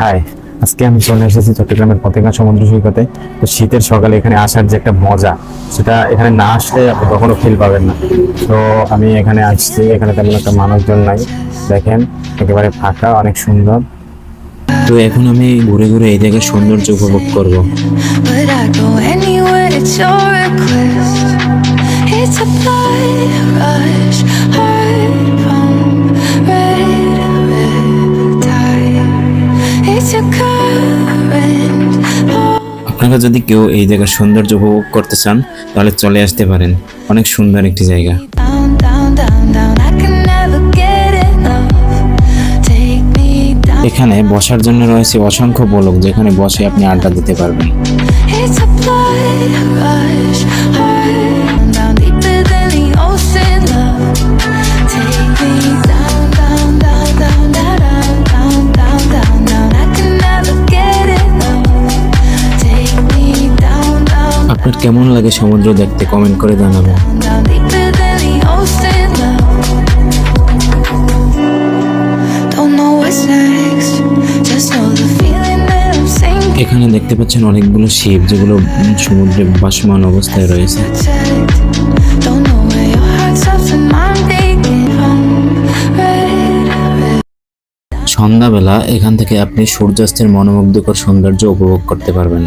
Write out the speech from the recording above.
High, আজকে আমি চলে এসেছি চট্টগ্রামের পতেঙ্গা সমুদ্র সৈকতে। তো শীতের সকালে এখানে আসার যে একটা মজা, সেটা এখানে না আসলে আপনি কখনো ফিল পাবেন না। তো আমি এখানে আসছি, এখানে তেমন একটা মানুষজন নাই, দেখেন একেবারে ফাঁকা, অনেক সুন্দর। তো এখন আমি ঘুরে ঘুরে এই জায়গার সৌন্দর্য উপভোগ করব। Would I go anywhere at your request? It's a blood rush, heart pump, red tide. It's a current. আপনারা যদি কেউ এই জায়গার সৌন্দর্য উপভোগ করতে চান তাহলে চলে আসতে পারেন। অনেক সুন্দর একটি জায়গা। Down, down, down, down. I can never get enough. Take me down. এখানে বসার জন্য রয়েছে অসংখ্য বলক, যেখানে বসে আপনি আড্ডা দিতে পারবেন। It's a blood rush, heart down deeper than the ocean. Love, take me down, down, down, down, down, down, down, down, down. I can never get enough. Take me down, down, আপনার কেমন লাগে সমুদ্র দেখতে comment করে জানাবেন। down deeper than the ocean. Love, don't know what's next. Just know the feeling that I'm sinking. এখানে দেখতে পাচ্ছেন অনেকগুলো শিপ, যেগুলো সমুদ্রে ভাসমান অবস্থায় রয়েছে। Don't know where your heart stops and I'm taking home. Red. সন্ধ্যাবেলা এখান থেকে আপনি সূর্যাস্তের মনোমুগ্ধকর সৌন্দর্য উপভোগ করতে পারবেন।